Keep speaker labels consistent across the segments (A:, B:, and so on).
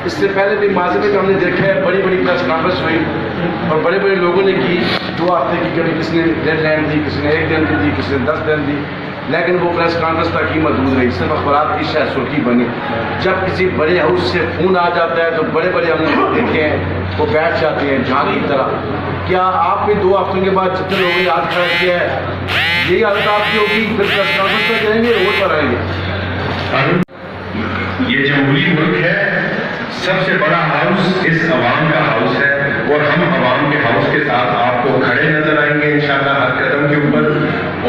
A: اس سے پہلے بھی ماضی میں ہم نے دیکھا ہے بڑی بڑی پریس کانفرنس ہوئی اور بڑے بڑے لوگوں نے کی 2 ہفتے کی، کبھی کسی نے ڈیڈ لائن دی، کسی نے 1 دن کی دی، کسی نے 10 دن دی، لیکن وہ پریس کانفرنس تک ہی محدود رہی، صرف اخبارات کی شاید سرخی بنی۔ جب کسی بڑے ہاؤس سے فون آ جاتا ہے تو بڑے بڑے ہم نے دیکھے ہیں وہ بیٹھ جاتے ہیں جھاگ کی طرح۔ کیا آپ نے 2 ہفتوں کے بعد جتنے لوگوں نے یاد کھڑا کیا ہے یہی حالت آپ کی ہوگی؟ پھر پریس کانفرنس پہ جائیں گے، روڈ پر آئیں گے؟
B: یہ جمہوری ملک ہے، سب سے بڑا ہاؤس اس عوام کا ہاؤس ہے اور ہم عوام کے ہاؤس کے ساتھ آپ کو کھڑے نظر آئیں گے انشاءاللہ ہر قدم کے اوپر۔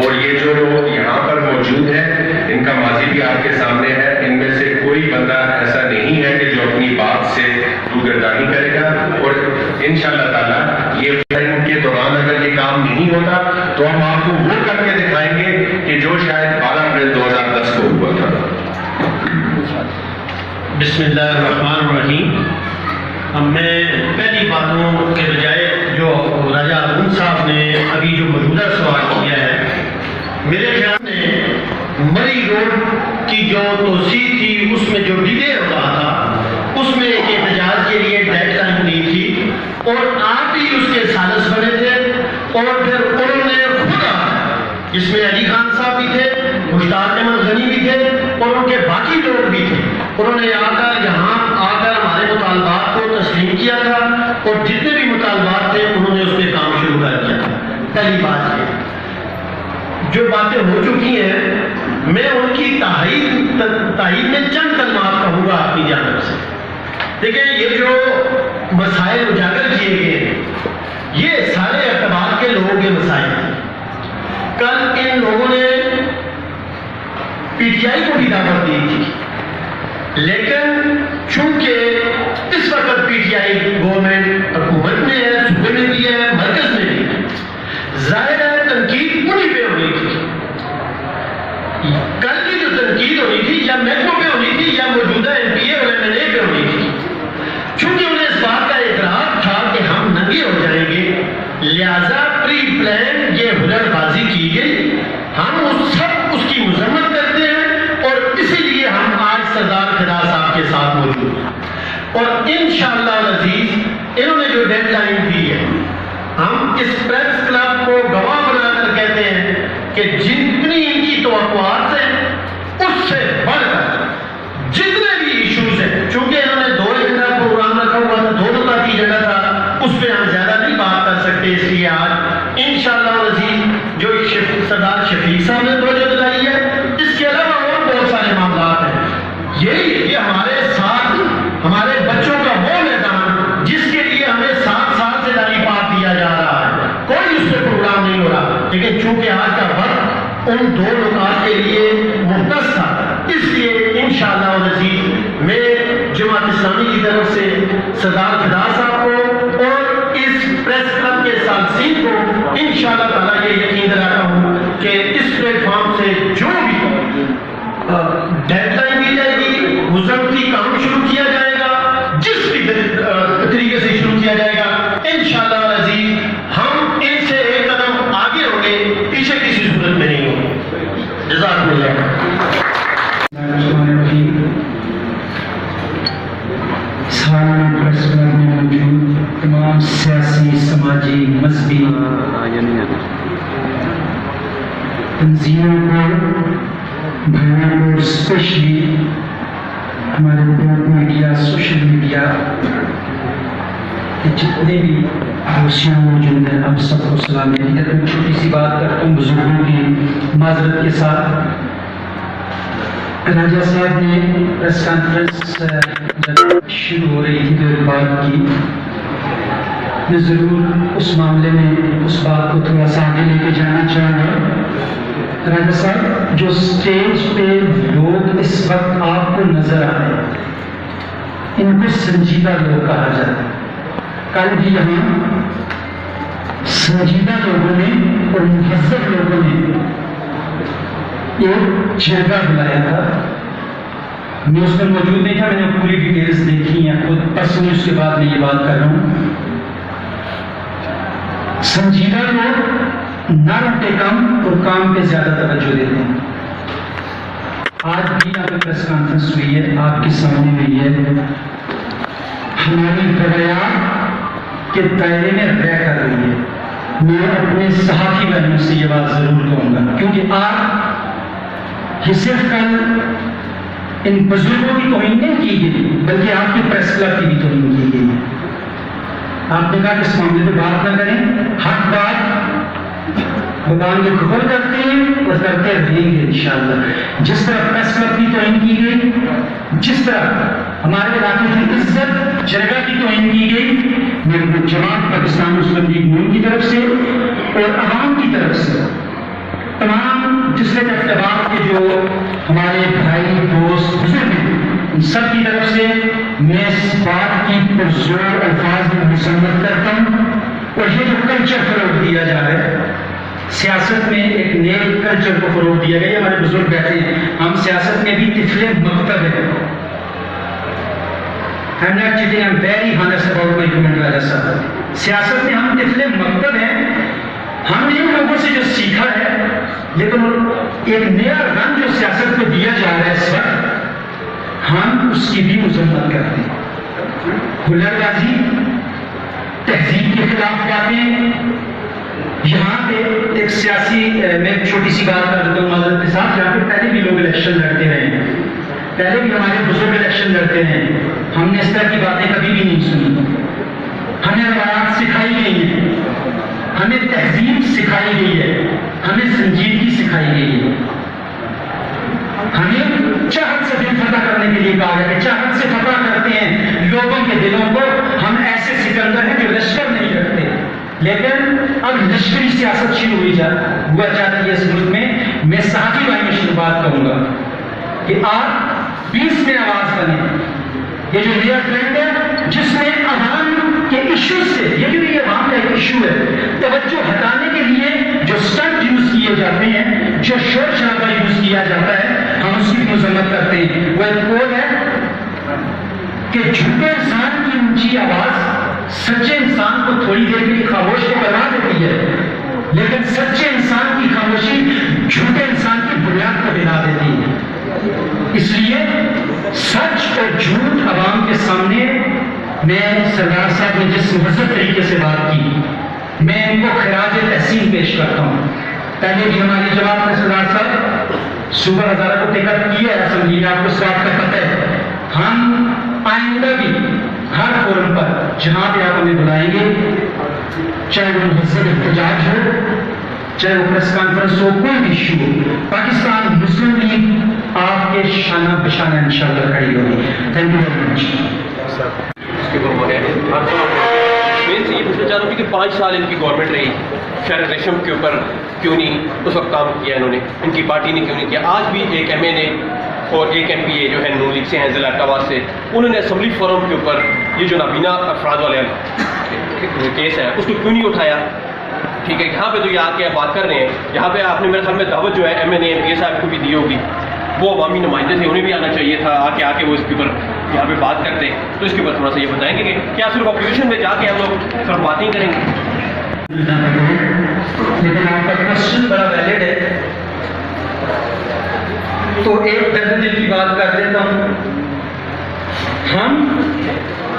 B: اور یہ جو لوگ یہاں پر موجود ہیں ان کا ماضی بھی آپ کے سامنے ہے، ان میں سے کوئی بندہ ایسا نہیں ہے کہ جو اپنی بات سے روگردانی کرے گا، اور انشاءاللہ تعالیٰ یہ ٹائم کے دوران اگر یہ کام نہیں ہوتا تو ہم آپ کو وہ کر کے دکھائیں گے کہ جو شاید 12 اپریل 2010 کو ہوا تھا۔
C: بسم اللہ الرحمن الرحیم۔ میں پہلی باتوں کے بجائے جو راجہ ارون صاحب نے ابھی جو موجودہ سوال کیا ہے، میرے خیال میں مری روڈ کی جو توسیع تھی اس میں جو ڈیلے ہو رہا تھا اس میں ایک احتجاج کے لیے ڈیڈ لائن دی تھی اور آپ بھی اس کے سالس بنے تھے، اور پھر انہوں نے خود جس میں علی خان صاحب بھی تھے، مشتاق احمد غنی بھی تھے اور ان کے باقی لوگ بھی تھے، انہوں نے یہاں آ کر ہمارے مطالبات کو تسلیم کیا تھا اور جتنے بھی مطالبات تھے انہوں نے اس پہ کام شروع کر دیا تھا۔ پہلی بات یہ جو باتیں ہو چکی ہیں میں ان کی تائید میں چند کلمات کہوں گا اپنی جانب سے۔ دیکھیں یہ جو مسائل اجاگر کیے گئے ہیں یہ سارے اعتبار کے لوگوں کے مسائل ہیں۔ کل ان لوگوں نے پی ٹی آئی کو بھی دعوت دی تھی، لیکن چونکہ اس وقت پی ٹی آئی گورنمنٹ حکومت میں ہے، صوبے میں بھی ہے، مرکز میں بھی ہے، ظاہر ہے تنقید انہی پہ ہونی تھی۔ کل کی جو تنقید ہونی تھی یا محکموں پہ ہونی تھی یا موجودہ ایم پی اے اور ایم ایل اے پہ ہونی تھی، چونکہ انہیں اس بات کا اعتراف تھا کہ ہم ننگے ہو جائیں گے، لہذا پری پلان یہ ہنر بازی کی گئی۔ ہم اس کی مذمت کرتے ہیں اور اسی لیے ہم آج سردار فدا صاحب کے ساتھ موجود ہیں، اور انشاءاللہ العزیز انہوں نے جو ڈیڈ لائن دی ہے ہم اس پریس کلب کو گواہ بنا کر کہتے ہیں کہ جتنی ان کی توقعات ہیں اس سے بڑھ کر جتنے بھی ایشوز ہیں، چونکہ انہوں نے 2 ایجنڈا پروگرام رکھا ہوا تھا، 2 نکاتی ایجنڈا تھا، اس پہ ہم زیادہ نہیں بات کر سکتے، اس لیے آج انشاءاللہ العزیز جو سردار شفیق صاحب نے توجہ دلائی ہے، اس کے علاوہ اور بہت سارے معاملات ہیں۔ یہ ہمارے ساتھ ہمارے بچوں کا وہ میدان جس کے لیے ہمیں 7 سال سے داری پار دیا جا رہا ہے، کوئی اس پہ پروگرام نہیں ہو رہا، لیکن چونکہ آج کا وقت ان 2 نکات کے لیے مختص تھا، اس لیے انشاءاللہ العزیز میں جماعت اسلامی کی طرف سے سردار فدا صاحب کو اور اس پریس کلب کے سالسین کو انشاءاللہ تعالیٰ یہ یقین دلاتا ہوں کہ اس پلیٹ فارم سے جو بھی ڈیڈ لائن دی جائے گی، مذمتی کام شروع کیا جائے گا، جس بھی طریقے سے شروع کیا جائے گا، انشاءاللہ العزیز ہم ان سے ایک قدم آگے ہوں گے، پیچھے کسی صورت میں نہیں ہوں گے۔ جزاکم اللہ۔
D: سالانہ پریس کلب میں موجود تمام سیاسی، سماجی، مذہبی تنظیموں کو، بھائیوں کو، اسپیشلی ہمارے پرنٹ میڈیا، سوشل میڈیا کے جتنے بھی دوستیاں موجود ہیں، اب سب کو سلام ہے۔ ادھر میں چھوٹی سی بات کرتا ہوں بزرگوں کی معذرت کے ساتھ۔ راجہ صاحب نے پریس کانفرنس جب شروع ہو رہی تھی تو بات کی، میں ضرور اس معاملے میں اس بات کو تھوڑا سا آگے لے کے جانا چاہوں گا۔ راجہ صاحب جو اسٹیج پہ لوگ اس وقت آپ کو نظر آ رہے ہیں ان کو سنجیدہ لوگ کہا جاتا ہے۔ کل بھی یہاں سنجیدہ لوگوں نے اور مہذب لوگوں نے ایک جرگہ بلایا تھا، میں اس میں موجود نہیں تھا، میں نے پوری ڈیٹیلز دیکھی ہیں خود پرسنلی، اس کے بعد میں یہ بات کر رہا ہوں۔ سنجیدہ لوگ نرم پہ کم اور کام پہ زیادہ توجہ دیتے ہیں۔ آج بھی یہاں پہ پریس کانفرنس ہوئی ہے، آپ کے سامنے ہوئی ہے، ہماری روایات کے دائرے میں رہ کر رہی ہے۔ میں اپنے صحافی بہنوں سے یہ بات ضرور کہوں گا، کیونکہ آپ یہ صرف کل ان بزرگوں کی توہین نہیں کی گئی بلکہ آپ کی پریس کلب کی بھی توہین کی گئی۔ آپ نے کہا کہ اس معاملے پہ بات نہ کریں، حق بات بتانے کے خبر کرتے ہیں اور کرتے رہیں گے انشاءاللہ۔ جس طرح پریس کلب کی توہین کی گئی، جس طرح ہمارے علاقے کی عزت جگہ کی توہین کی گئی، میرے جماعت پاکستان مسلم لیگ نون کی طرف سے اور عوام کی طرف سے تمام جسے اختلاف کے جو ہمارے بھائی دوست بزرگ ہیں، ان سب کی طرف سے میں اس بات کی پرزور الفاظ میں مذمت کرتا ہوں۔ اور یہ جو کلچر فروغ دیا جا رہا ہے، سیاست میں ایک نئے کلچر کو فروغ دیا گیا، ہمارے بزرگ بیٹھے ہیں، ہم سیاست میں بھی طفل مکتب ہیں۔ I'm not kidding, I'm very honest about my comment راجہ صاحب۔ سیاست میں ہم طفل مکتب ہیں، ہم نے ان لوگوں سے جو سیکھا ہے، لیکن ایک نیا رنگ جو سیاست کو دیا جا رہا ہے اس وقت، ہم اس کی بھی مذمت کرتے ہیں۔ ہلر بازی، تہذیب کے خلاف باتیں، یہاں پہ ایک سیاسی میں چھوٹی سی بات کر دیتا ہوں معذرت کے ساتھ، یہاں پہ پہلے بھی لوگ الیکشن لڑتے رہے ہیں، پہلے بھی ہمارے بزرگ الیکشن لڑتے رہے ہیں، ہم نے اس طرح کی باتیں کبھی بھی نہیں سنی۔ ہمیں روایات سکھائی گئی ہیں، ہمیں تہذیب سکھائی گئی ہے، ہمیں سنجیدگی سکھائی گئی ہے۔ ہمیں چاہت سے دل فتح کرنے کے لیے کہا گیا کہ چاہت سے فتح کرتے ہیں لوگوں کے دلوں کو، ہم ایسے سکندر ہیں جو لشکر نہیں رکھتے، لیکن اب لشکری سیاست شروع ہوا چاہتی ہے اس ملک میں۔ میں صحافی بھائی میں بات کہوں گا کہ آپ 20 میں آواز بنیں۔ یہ جو نیا ٹرینڈ ہے جس میں عوام کے ایشو سے، یہ جو یہ عوام کا ایک ایشو ہے، توجہ ہٹانے کے لیے جو سٹنٹ یوز کیے جاتے ہیں، جو شور شرابہ یوز کیا جاتا ہے، ہم اس کی مذمت کرتے ہیں۔ وہ ایک قول ہے کہ جھوٹے انسان کی اونچی آواز سچے انسان کو تھوڑی دیر کے لیے خاموش تو کروا دیتی ہے، لیکن سچے انسان کی خاموشی جھوٹے انسان کی بنیاد کو ہلا دیتی ہے۔ اس لیے سچ اور جھوٹ عوام کے سامنے، میں سردار صاحب نے جس مہذب طریقے سے بات کی، میں ان کو خراج تحسین پیش کرتا ہوں۔ پہلے بھی ہماری جماعت میں سردار صاحب صوبہ ہزارہ کو ٹکٹ کیا ہے اسمبلی میں، آپ کو اس بات کا پتہ ہے۔ ہم آئندہ بھی ہر فورم پر جہاں پہ آپ ہمیں بلائیں گے، چاہے وہ مہذب احتجاج ہو، چاہے وہ پریس کانفرنس ہو، کوئی بھی ایشو ہو، پاکستان مسلم لیگ آپ کے شانہ بشانہ انشاءاللہ کھڑی ہوگی۔ Thank you very much.
E: اس کے اوپر وہ ہے میں سے یہ پوچھنا چاہ رہا ہوں کہ 5 سال ان کی گورنمنٹ رہی، شہر ریشم کے اوپر کیوں نہیں اس وقت کام کیا انہوں نے، ان کی پارٹی نے کیوں نہیں کیا؟ آج بھی ایک ایم این اے اور ایک ایم پی اے جو ہے نون لیگ سے ہیں ضلع اٹاوا سے، انہوں نے اسمبلی فورم کے اوپر یہ جو نابینا افراد والے کیس ہے اس کو کیوں نہیں اٹھایا؟ ٹھیک ہے، یہاں پہ تو یہ آ کے بات کر رہے ہیں، یہاں پہ آپ نے میرے خیال میں دعوت جو ہے M N A M P A صاحب کو بھی دی ہوگی، وہ عوامی نمائندے تھے، انہیں بھی آنا چاہیے تھا، آ کے وہ اس کے اوپر یہاں پہ بات کرتے ہیں۔ تو اس کے اوپر تھوڑا سا یہ بتائیں گے کہ کیا صرف اپوزیشن میں جا کے ہم لوگ صرف باتیں کریں گے؟
D: لیکن آپ کا کوشچن بڑا ویلڈ ہے، تو ایک درد دل کی بات کر دیتا ہوں۔ ہم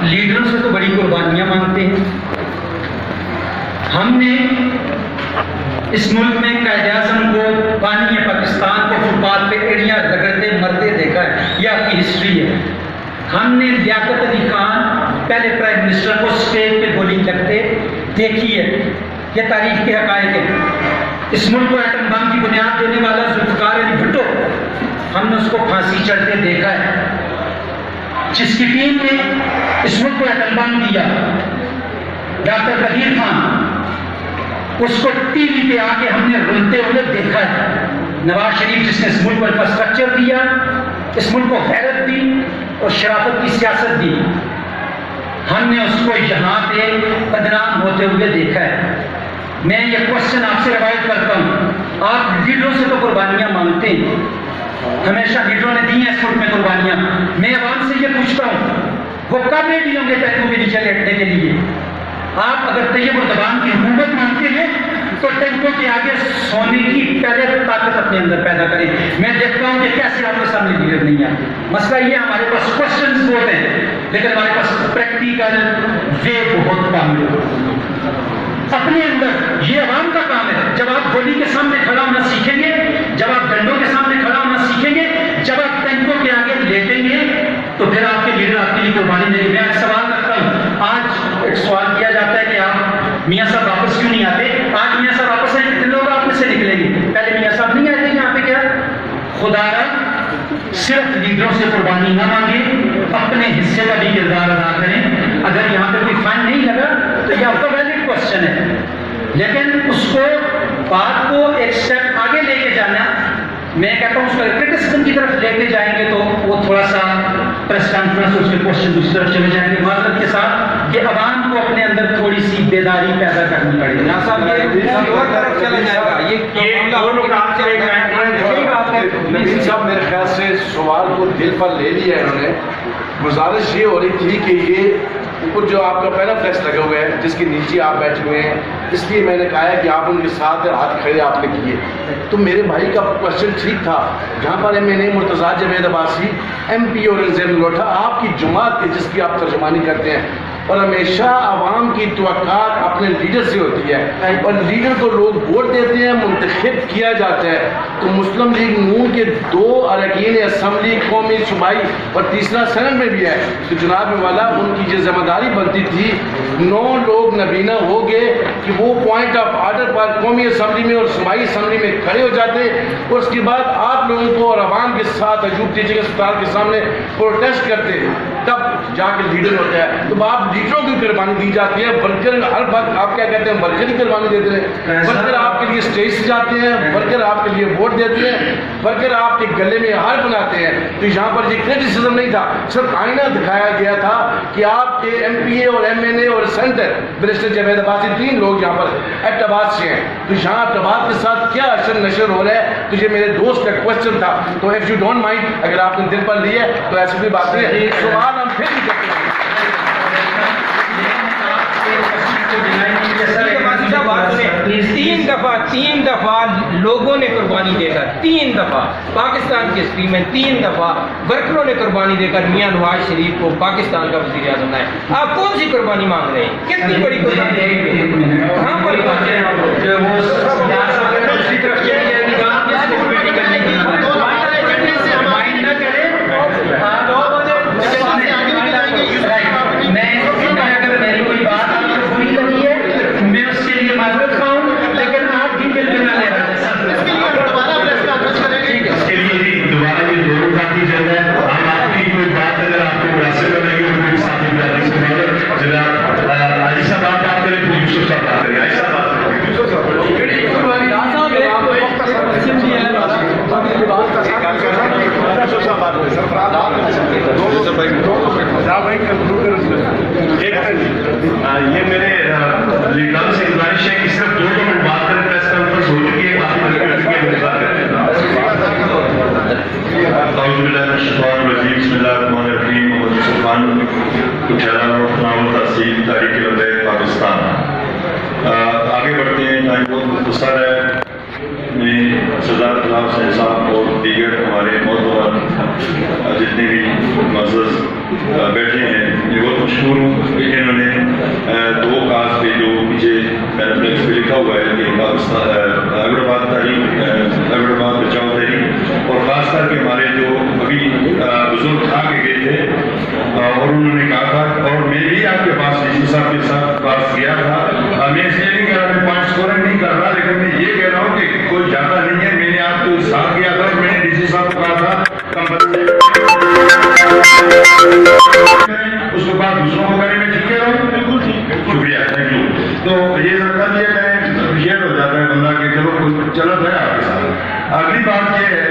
D: لیڈروں سے تو بڑی قربانیاں مانگتے ہیں، ہم نے اس ملک میں قائد اعظم کو بانی پاکستان کو فٹ پاتھ پہ ایڑیاں رگڑتے مرتے دیکھا ہے، یہ آپ کی ہسٹری ہے۔ ہم نے لیاقت علی خان پہلے پرائم منسٹر کو اسٹیج پہ گولی لگتے دیکھی ہے، یہ تاریخ کے حقائق ہیں۔ اس ملک کو ایٹم بم کی بنیاد دینے والا ذوالفقار علی بھٹو، ہم نے اس کو پھانسی چڑھتے دیکھا ہے۔ جس کی ٹیم نے اس ملک کو ایٹم بم دیا، ڈاکٹر بہیر خان، اس کو ٹی وی پہ آ کے ہم نے رلتے ہوئے دیکھا ہے۔ نواز شریف جس نے اس ملک کو انفراسٹرکچر دیا، اس ملک کو غیرت دی اور شرافت کی سیاست دی، ہم نے اس کو یہاں پہ بدنام ہوتے ہوئے دیکھا ہے۔ میں یہ کوشچن آپ سے روایت کرتا ہوں، آپ لیڈروں سے تو قربانیاں مانگتے ہیں، ہمیشہ لیڈروں نے دی ہیں اس ملک میں قربانیاں، میں عوام سے یہ پوچھتا ہوں وہ کب ریڈیوں کے پیروں کے نیچے لیٹنے کے لیے؟ آپ اگر طیب الزبان کی حکومت مانتے ہیں تو ٹینکوں کے آگے سونے کی پہلے طاقت اپنے اندر پیدا کریں. میں دیکھتا ہوں کہ کیسے آپ کے سامنے لیڈر نہیں آتے. مسئلہ یہ ہمارے پاس کوشچنز بہت ہیں لیکن ہمارے پاس پریکٹیکل وے بہت کم ہے. اپنے اندر یہ عوام کا کام ہے. جب آپ گولی کے سامنے کھڑا ہونا سیکھیں گے, جب آپ ڈنڈوں کے سامنے کھڑا ہونا سیکھیں گے, جب آپ ٹینکوں کے آگے لیٹیں گے تو پھر آپ کے لیڈر آپ کے لیے قربانی دیں گے. میں ایک سوال کرتا ہوں, آج ایک سوال کیا جاتا ہے کہ آپ میاں صاحب واپس کیوں نہیں آتے. آج میاں صاحب واپس آئیں, کتنے لوگ آپ میں سے نکلیں گے؟ پہلے میاں صاحب نہیں آئے تھے یہاں پہ. کیا خدا را صرف لیڈروں سے قربانی نہ مانگے, اپنے حصے کا بھی کردار ادا کریں. اگر یہاں پہ کوئی فائن نہیں لگا تو یہ آپ کا ویلڈ کوشچن ہے, لیکن اس کو بات کو ایک سٹیپ آگے لے کے جانا, میں کہتا ہوں اس کو کرٹیسزم کی طرف لے کے جائیں گے تو وہ تھوڑا سا پریس کانفرنس اس کے کوشچن دوسری طرف چلے جائیں گے. معذرت کے ساتھ کہ عوام کو اپنے اندر تھوڑی سی بیداری پیدا کرنی پڑے گی.
F: یہاں صاحب یہ لوور طرف چلا جائے گا, یہ دونوں کام چلے گا.
A: نبیل صاحب میرے خیال سے سوال کو دل پر لے لیا ہے انہوں نے. گزارش یہ ہو رہی تھی کہ یہ اوپر جو آپ کا پہلا فلیکس لگا ہوا ہے جس کے نیچے آپ بیٹھے ہوئے ہیں, اس لیے میں نے کہا ہے کہ آپ ان کے ساتھ ہاتھ کھڑے آپ نے کیے. تو میرے بھائی کا کوشچن ٹھیک تھا, جہاں پر میں نے مرتضیٰ جاوید عباسی ایم پی اور زین لوٹھا آپ کی جماعت جس کی آپ ترجمانی کرتے ہیں, اور ہمیشہ عوام کی توقعات اپنے لیڈر سے ہوتی ہے, اور لیڈر کو لوگ ووٹ دیتے ہیں, منتخب کیا جاتا ہے. تو مسلم لیگ نون کے 2 اراکین اسمبلی, قومی صوبائی اور تیسرا سینٹ میں بھی ہے. تو جناب والا ان کی یہ ذمہ داری بنتی تھی 9 لوگ نبینا ہو گئے کہ وہ پوائنٹ آف آرڈر پر قومی اسمبلی میں اور صوبائی اسمبلی میں کھڑے ہو جاتے, اور اس کے بعد آپ لوگوں کو اور عوام کے ساتھ ایوب ٹیچنگ اسپتال کے سامنے پروٹیسٹ کرتے, تب جا کے لیڈر ہوتا ہے. تو آپ لیڈروں کی قربانی دی جاتی ہے, ورکر ہر وقت آپ کیا کہتے ہیں ورکر کی قربانی دیتے ہیں. ورکر آپ کے لیے اسٹیج سے جاتے ہیں, ورکر آپ کے لیے ووٹ دیتے ہیں, ورکر آپ کے گلے میں ہار بناتے ہیں. تو یہاں پر یہ کرٹیسزم نہیں تھا, صرف آئینہ دکھایا گیا تھا کہ آپ کے ایم پی اے اور ایم این اے اور سینٹر بیرسٹر جاوید عباسی 3 لوگ یہاں پر ایبٹ آباد سے ہیں. تو یہاں ایبٹ آباد کے ساتھ کیا اشر نشر ہو رہا ہے, تو یہ میرے دوست کا کوشچن تھا. تو اف یو ڈونٹ مائنڈ, اگر آپ نے دل پر لیا تو ایسی کوئی بات نہیں ہے, سوال ہم پھر بھی کرتے ہیں.
F: تین دفعہ لوگوں نے قربانی دے کر, 3 دفعہ پاکستان کی ہسٹری میں 3 دفعہ ورکروں نے قربانی دے کر میاں نواز شریف کو پاکستان کا وزیر اعظم بنایا. آپ کون سی قربانی مانگ رہے ہیں؟ کتنی بڑی قربانی, کہاں پر پہنچے
B: یہ میرے لیڈروں سے گزارش ہے کہ صرف 2 منٹ بات کریں. پریس کانفرنس ہو چکی ہے, کافی اعوذ باللہ من الشیطان الرجیم, بسم اللہ الرحمن الرحیم. محمد یوسف خان, تناول تحصیل تاریخ لبیک پاکستان. آگے بڑھتے ہیں, ٹائم بہت مختصر ہے. میں سردار خلاف سے صاحب اور دیگر ہمارے موضوعات جتنے بھی معزز بیٹھے ہیں, میں بہت مشہور ہوں کہ انہوں نے 2 کاز پہ جو مجھے مینیفیسٹو پہ لکھا ہوا ہے کہ پاکستان ایبٹ آباد تحریک, ایبٹ آباد بچاؤ تحریک, اور خاص کر کے ہمارے جو ابھی بزرگ کھا کے گئے تھے, اور انہوں نے کہا تھا, اور میں بھی آپ کے پاس ڈی سی صاحب کے ساتھ پاس گیا تھا. میں اس لیے نہیں کہہ رہا, میں پوائنٹ اسکورنگ نہیں کر رہا, لیکن میں یہ کہہ رہا ہوں کہ کوئی جاتا نہیں ہے. میں نے آپ کو ساتھ کیا تھا, اور میں نے ڈی سی صاحب کو کہا تھا اس کے بعد دوسروں کو کرنے میں ٹھیک کہہ رہا ہوں. بالکل ٹھیک, شکریہ, تھینک یو. تو یہ سمجھا دیا کریں, شیئر ہو جاتا ہے بندہ کہ چلو چلو ہے آپ کے ساتھ. اگلی بات یہ ہے,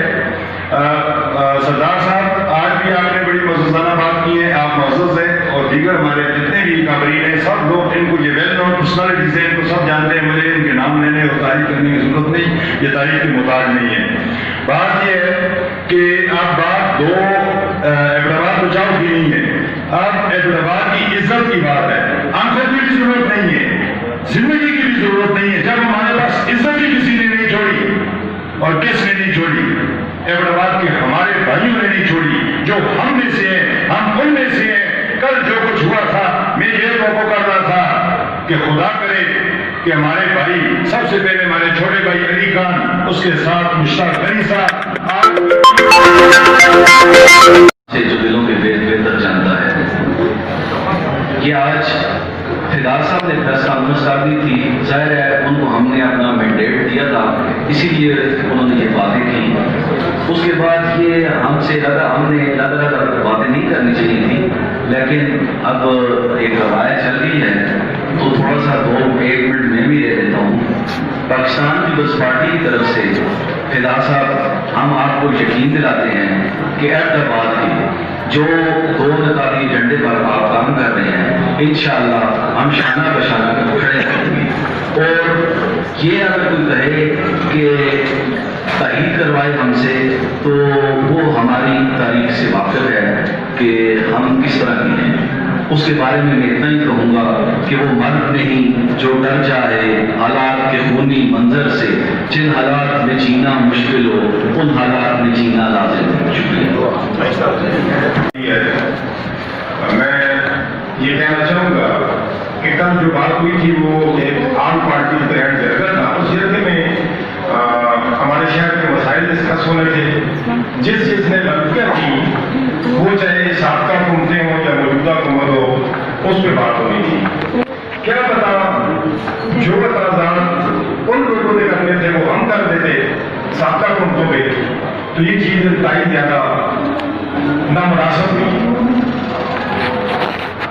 B: سردار صاحب آج بھی آپ نے بڑی معززانہ بات کی ہے, آپ معزز ہیں, اور دیگر ہمارے جتنے بھی کامرین ہیں سب لوگ ان کو یہ ویل نون پرسنالٹیز ہیں, ان کو سب جانتے ہیں. مجھے ان کے نام لینے اور تعریف کرنے کی ضرورت نہیں, یہ تعریف کی محتاج نہیں ہے. بات یہ ہے کہ اب بات 2 ایبٹ آباد بچاؤ کی نہیں ہے, اب ایبٹ آباد کی عزت کی بات ہے. آنکھوں کی بھی ضرورت نہیں ہے, زندگی کی بھی ضرورت نہیں ہے. جب ہمارے پاس اور کس نے نہیں چھوڑی؟ ایبٹ کے ہمارے بھائیوں نے نہیں چھوڑی، جو ہم میں سے ہیں، ہم ان میں سے ہیں۔ کل جو کچھ ہوا تھا میں یہ توقع کر رہا تھا کہ خدا کرے کہ ہمارے بھائی، سب سے پہلے ہمارے چھوٹے بھائی علی خان، اس کے ساتھ مشتاق علی صاحب
G: سے جو دلوں کے بہتر جانتا ہے، یہ آج فدار صاحب نے پریس کانفرنس کر دی تھی، ظاہر ہے ان کو ہم نے اپنا مینڈیٹ دیا تھا، اسی لیے انہوں نے یہ باتیں کی۔ اس کے بعد یہ ہم نے زیادہ باتیں نہیں کرنی چاہیے تھی، لیکن اب ایک رائے چل رہی ہے تو تھوڑا سا 1 منٹ میں بھی دے دیتا ہوں۔ پاکستان پیپلز پارٹی کی طرف سے فدار صاحب، ہم آپ کو یقین دلاتے ہیں کہ احمدآباد کے جو 2 نکاتی ایجنڈے پر آپ کام کر رہے ہیں، انشاءاللہ ہم شانہ بشانہ کر کھڑے رہیں گے۔ اور یہ اگر کوئی کہے کہ تائید کروائے ہم سے، تو وہ ہماری تاریخ سے واقف ہے کہ ہم کس طرح کی ہیں۔ اس کے بارے میں اتنا ہی کہوں گا کہ وہ مرد نہیں جو ڈر جائے حالات کے خونی منظر سے، جن حالات میں جینا مشکل ہو ان حالات میں جینا لازم ہے۔ شکریہ۔
B: میں یہ کہنا چاہوں گا کہ کل جو بات ہوئی تھی وہ ایک عام پارٹی کے تحت جرگہ تھا، اس جرگے میں ہمارے شہر کے مسائل ڈسکس ہونے تھے۔ جس نے غلطیاں کی، وہ چاہے سابقہ حکومتیں ہوں یا موجودہ حکومت ہو، اس پہ بات ہونی تھی۔ کیا پتا جو اعتراضات ان لوگوں نے کرنے تھے وہ ہم کر دیتے سابقہ حکومتوں پہ، تو یہ چیز انتہائی زیادہ نامناسب ہوئی۔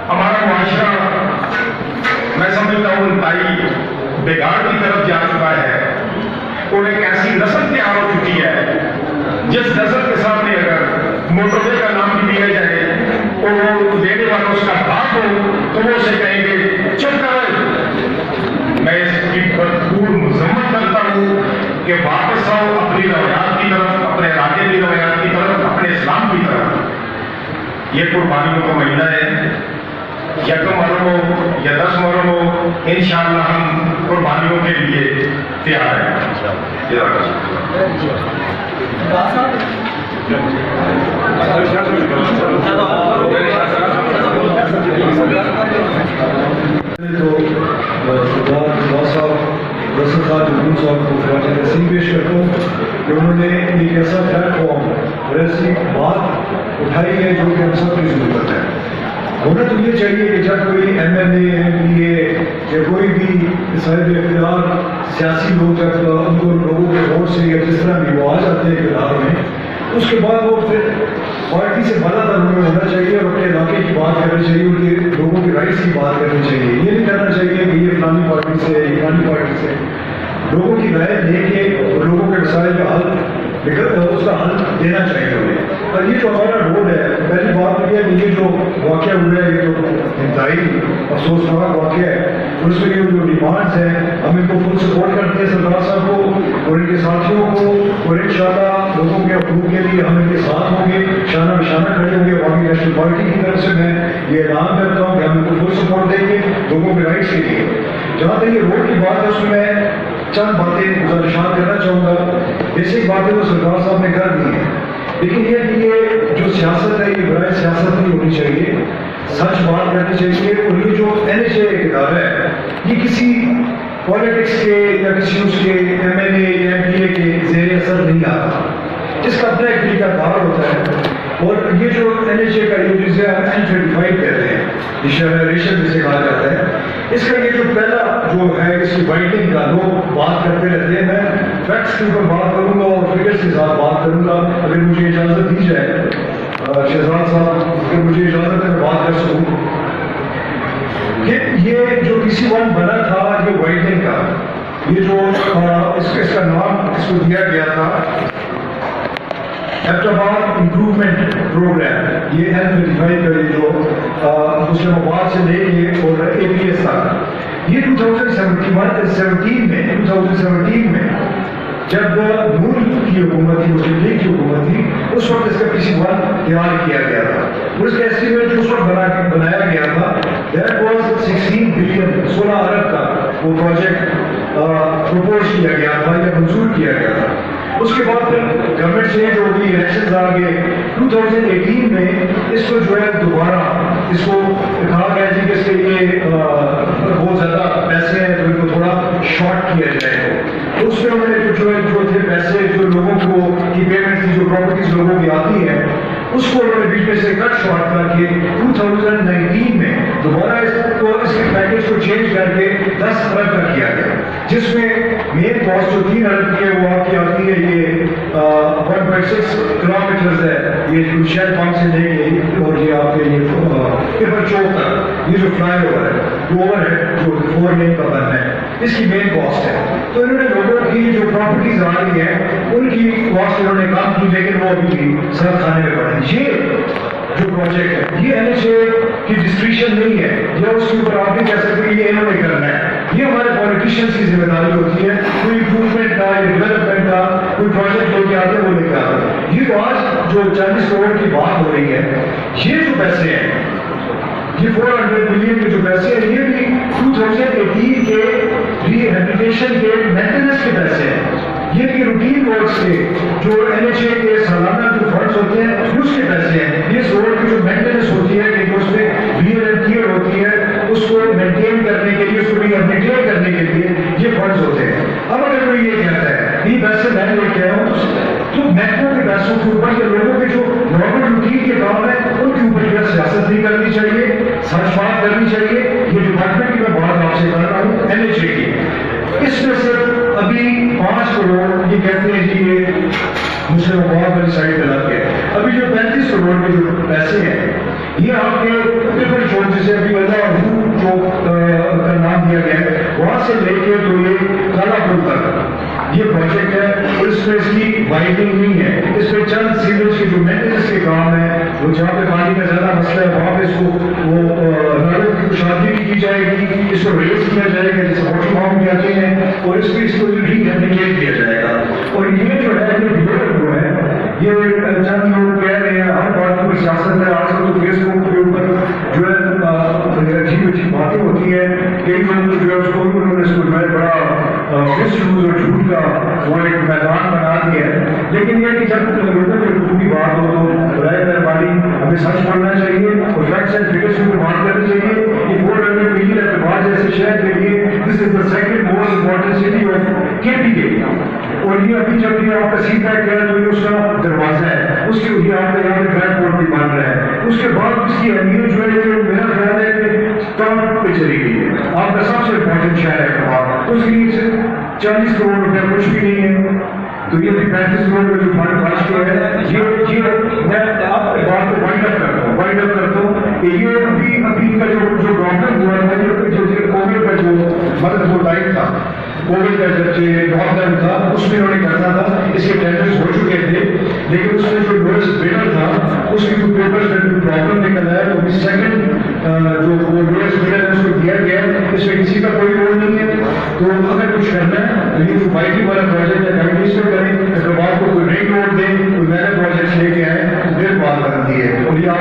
B: ہمارا معاشرہ، میں سمجھتا ہوں، انتہائی بگاڑ کی طرف جا چکا ہے، اور ایک ایسی نسل تیار ہو چکی ہے جس نسل کے سامنے اگر موٹر وے کا نام بھی دیا جائے اور وہ دینے والا اس کا باپ ہو تو وہ اسے کہیں گے چپ کر۔ میں اس کی بھرپور مذمت کرتا ہوں کہ واپس آؤ اپنی روایات کی طرف، اپنے علاقے کی روایات کی طرف، اپنے اسلام کی طرف۔ یہ قربانیوں کا مہینہ ہے، یکم محرم ہو یا 10 محرم ہو، انشاءاللہ ہم قربانیوں کے لیے تیار ہیں۔
H: پیش کرتا ہوں کہ انہوں نے ایک ایسا پلیٹ فارم اور ایسی بات اٹھائی ہے جو کہ ہم سب کی ضرورت ہے۔ ہونا تو یہ چاہیے کہ جب کوئی MLA MPA یا کوئی بھی صاحب اختیار سیاسی لوگ جب ان کو لوگوں کے ووٹ سے یا جس طرح بھی وہ آ جاتے ہیں اقتدار میں، اس کے بعد وہ پھر پارٹی سے بالا تر میں ہونا چاہیے اور اپنے علاقے کی بات کرنی چاہیے، ان کے لوگوں کے رائٹس کی بات کرنی چاہیے۔ یہ نہیں کرنا چاہیے کہ یہ فلانی پارٹی سے یہ فلانی پارٹی سے، لوگوں کی رائے لے کے اور لوگوں کے مسائل کا حل اس کا حل دینا چاہیے ہمیں۔ اور یہ جو ہمارا رول ہے، پہلی بات یہ ہے کہ یہ جو واقعہ ہوا ہے یہ تو انتہائی افسوسناک واقعہ ہے، اور اس میں یہ جو ڈیمانڈس ہیں ہم ان کو فل سپورٹ کرتے ہیں سردار صاحب کو اور ان کے ساتھیوں کو، اور انشاءاللہ لوگوں کے حقوق کے لیے ہم ان کے ساتھ ہوں گے، شانہ بشانہ کھڑے ہوں گے۔ عوامی نیشنل پارٹی کی طرف سے میں یہ اعلان کرتا ہوں کہ ہم ان کو فل سپورٹ دیں گے لوگوں کے رائٹس کے لیے۔ جہاں تک یہ روڈ کی بات ہے اس میں چند باتیں گزارشات کرنا چاہوں گا۔ بیسک باتیں تو سردار صاحب نے کر دی ہیں، لیکن یہ کہ یہ جو سیاست ہے یہ برائے سیاست نہیں ہونی چاہیے، سچ بات کرنی چاہیے۔ اور یہ جو NHA کتاب ہے یہ کسی پالیٹکس کے یا کسی اس کے MLA یا MPA کے زیر اثر نہیں آتا، اس کا اپنا ایک طریقہ کار ہوتا ہے۔ اور یہ جو NHA کا یہ جسے ہم N35 کہتے ہیں، یہ شہریشن جسے کہا جاتا ہے، اس کا یہ جو پہلا جو ہے اس کی وائٹنگ کا لوگ بات کرتے رہتے ہیں، میں فیکٹس کے اوپر بات کروں گا اور فگرس کے ساتھ بات کروں گا اگر مجھے اجازت دی جائے۔ شہزاد صاحب اگر مجھے اجازت ہے میں بات کر سکوں کہ یہ جو PC1 بنا تھا یہ وائٹنگ کا، یہ جو اس کا نام اس کو دیا گیا تھا احمدآباد امپروومنٹ پروگرام، یہ N35 کا یہ جو مسلم آباد سے لے کے اور APS تک، یہ 2017 میں جب نور کی حکومت تھی، مسلم لیگ کی حکومت تھی، اس وقت اس کا PC1 تیار کیا گیا تھا، اور اس کا ایسٹیمیٹ جو اس وقت بنایا گیا تھا دیٹ واز 16 بلین، 16 ارب کا وہ پروجیکٹ پروپوز کیا گیا تھا یا منظور کیا گیا تھا۔ اس کے بعد پھر گورنمنٹ چینج ہوگی، الیکشن آ گئے 2018 میں اس کو جو ہے دوبارہ اس کو کہا گیا جی کہ اس کے لیے بہت زیادہ پیسے ہیں تو ان کو تھوڑا شارٹ کیا جائے. تو اس میں انہوں نے جو تھے پیسے جو لوگوں کو کی پیمنٹ تھی، جو پراپرٹیز لوگوں کی آتی ہے، اس کو انہوں نے بیچ میں سے کٹ شارٹ کر کے 2019 میں دوبارہ اس کے پیکیج کو چینج کر کے 10 ارب کا کیا گیا، جس میں مین کاسٹ جو 3 ارب کی ہے وہ آپ کی آتی ہے یہ 1.6 کلومیٹرز ہے، یہ شہر پمپ سے لے گئی اور یہ آپ کے یہ پیپر چوک تک یہ جو فلائی اوور ہے، جو اوور ہے جو 4 لین کا بننا ہے، اس کی مین کاسٹ ہے. تو انہوں نے لوگوں کی جو پراپرٹیز آ رہی ہیں ان کی کاسٹ انہوں نے کم کی، لیکن وہ ابھی بھی سرد خانے میں پڑے. یہ جو پروجیکٹ ہے یہ NHA کی ڈسکریشن نہیں ہے، یا اس کے اوپر آپ نہیں کہہ سکتے یہ انہوں نے کرنا ہے. یہ ہمارے پولیٹیشینس کی ذمہ داری ہوتی ہے، کوئی امپروومنٹ کا یا ڈیولپمنٹ کا کوئی پروجیکٹ لے کے آتے ہیں وہ لے کے آتے ہیں. یہ تو آج جو 40 کروڑ کی بات ہو رہی ہے، یہ جو پیسے ہیں، یہ 400 ملین کے جو پیسے ہیں، یہ بھی 2018 کے ری ہیبیٹیشن کے مینٹیننس کے پیسے ہیں. یہ بھی روٹین ورکس کے جو NHA کے سالانہ جو فنڈز ہوتے ہیں اس کے پیسے ہیں. اس روڈ کی جو مینٹیننس ہوتی ہے کہ اس میں ویئر اینڈ ٹیئر ہوتی ہے، اس کو مینٹین کرنے کے لیے، اس کو ریہیبلیٹیٹ کرنے کے لیے یہ فنڈز ہوتے ہیں. اب اگر کوئی یہ کہتا ہے یہ پیسے میں لے کے آیا ہوں تو محکموں کے پیسوں کے اوپر یا لوگوں کے جو نارمل روٹین کے کام ہے ان کے اوپر جو سیاست نہیں کرنی چاہیے، سچ بات کرنی چاہیے. یہ ڈپارٹمنٹ کی میں بات آپ سے کر رہا ہوں NHA کی، اس میں سے ابھی 5 کروڑ یہ کہتے ہیں جی یہ مسلم بہت بڑی سائڈ پہ لگ گئے. ابھی جو 35 کروڑ کے جو پیسے ہیں یہ آپ کے پیپر چوک جسے ابھی اللہ چوک کا نام دیا گیا ہے وہاں سے لے کے تو یہ کالا پور تک یہ پروجیکٹ ہے. اور اس میں اس کی وائڈنگ نہیں ہے، اس میں چند سیوریج کے جو مینٹیننس کے کام ہے، وہ جہاں پہ پانی کا زیادہ مسئلہ ہے وہاں پہ اس کو وہ نالوں کی کشادگی بھی کی جائے گی، اس کو ریز کیا جائے گا جیسے واٹر پمپ بھی آتے ہیں، اور اس کو ریہیبلیٹیٹ کیا جائے گا. اور یہ جو ہے جو ہے یہ چند لوگ کہہ رہے ہیں ہر بات کی سیاست ہے. آج کل تو فیس بک کے اوپر جو ہے عجیب عجیب باتیں ہوتی ہیں، کئی لوگ جو ہے اس کو انہوں نے اس کو جو ہے بڑا مس یوز اور جھوٹ کا وہ ایک میدان بنا دیا ہے. لیکن یہ کہ جب لوگوں کے حقوق کی بات ہو تو برائے مہربانی ہمیں سچ بولنا چاہیے اور فیکٹس اینڈ فگرس کے اوپر بات کرنی چاہیے. یہ 400 ملین اعتبار جیسے شہر کے لیے this is the second most important city of KPK. اور یہ ابھی جب یہ آپ کا سی پیک ہے تو یہ اس کا دروازہ ہے، اس کے لیے آپ کا یہاں پہ گرینڈ پورٹ بھی بن رہا ہے. اس کے بعد اس کی اہمیت جو ہے یہ میرا خیال ہے کہ کم پہ چلی گئی ہے. آپ کا سب سے امپورٹنٹ شہر ہے کباب، اس کے لیے 40 کروڑ روپے کچھ بھی نہیں ہے. تو یہ بھی 35 کروڑ کا جو فنڈ خرچ کیا ہے یہ میں آپ کی بات کو وائنڈ اپ کرتا ہوں کہ یہ ابھی کا جو پرابلم ہوا ہے جو کووڈ کا جو مطلب وہ ٹائم تھا، کووڈ کا جب لاک ڈاؤن تھا اس میں انہوں نے کرنا تھا. اس کے ٹینڈرز ہو چکے تھے لیکن اس میں جو لوئسٹ بیڈر تھا اس کے کچھ پیپرز میں کوئی پرابلم نکل آیا تو ابھی سیکنڈ جو وہ لوئسٹ بیڈر ہے اس کو دیا گیا. اس میں کسی کا کوئی رول نہیں ہے. تو اگر کچھ کرنا ہے تو یہ فائدی والا پروجیکٹ ہے کمیٹیز کو کریں، اگر بات کو کوئی رنگ روڈ دیں، کوئی نئے پروجیکٹس لے کے آئیں تو پھر بات کرتی ہے. اور یہ آپ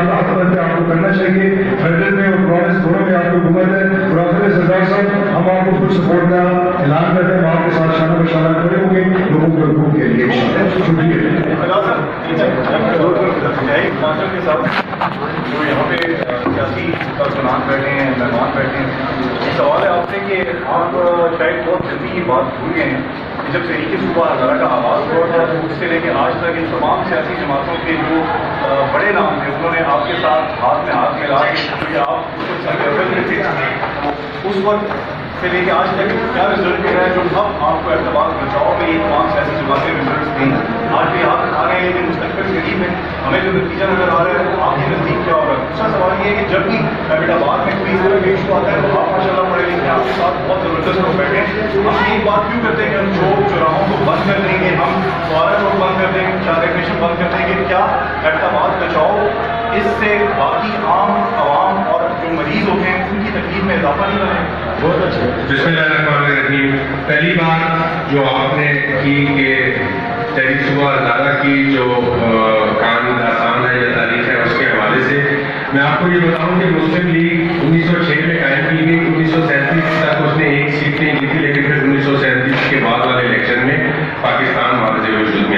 H: کو کرنا چاہیے. فیڈرل میں اور پروونس دونوں میں آپ کو حکومت ہے. اور آپ سردار صاحب ہم آپ کو فل سپورٹ کا اعلان کرتے ہیں، ہم آپ کے ساتھ شانہ بشانہ کھڑے ہوں گے لوگوں کے حقوق کے لیے. شکریہ.
I: کے ساتھ جو یہاں پہ سیاسی کارکنان بیٹھے ہیں، مہمان بیٹھے ہیں، سوال ہے آپ سے کہ آپ شاید بہت جلدی یہ بات بھول گئے ہیں کہ جب تحریک صوبہ ہزارہ کا آغاز ہوا تھا تو اس سے لے کے آج تک ان تمام سیاسی جماعتوں کے جو بڑے نام تھے انہوں نے آپ کے ساتھ ہاتھ میں ہاتھ ملا کے آپ اس وقت سے لے کے آج تک کیا رزلٹ مل رہا ہے جو اب آپ کو اعتبار بچاؤ میں یہ تمام سیاسی جماعتیں رزلٹ دیں آج بھی ہاتھ آ رہے ہیں لیکن مستقبل قریب میں ہمیں جو نتیجہ نظر آ رہا ہے آپ کے نزدیک کیا ہوگا؟ دوسرا سوال یہ ہے کہ جب بھی ایبٹ آباد میں کوئی اس طرح کا ایشو آتا ہے تو آپ ماشاء اللہ پڑھے لکھے آپ کے ساتھ بہت زبردست لوگ بیٹھے ہیں. ہم ایک بات کیوں کرتے ہیں کہ ہم چوک چوراہوں کو بند کر دیں گے، ہم فوارہ روڈ بند کر دیں گے، ٹرانسپورٹیشن بند کر دیں گے، کیا ایبٹ آباد بچاؤ اس سے باقی عام عوام اور جو مریض ہوتے ہیں ان کی تکلیف میں اضافہ نہیں بنے؟
B: بہت اچھا. بسم اللہ الرحمن الرحیم. پہلی بات جو آپ نے کی کہ تحریک صوبہ ہزارہ کی جو کام آسان ہے یا تاریخ ہے اس کے حوالے سے میں آپ کو یہ بتاؤں کہ مسلم لیگ 1906 میں قائم کی گئی. 1937 تک اس نے ایک سیٹ نہیں کی تھی لیکن پھر 1937 کے بعد والے الیکشن میں پاکستان واضح وجود میں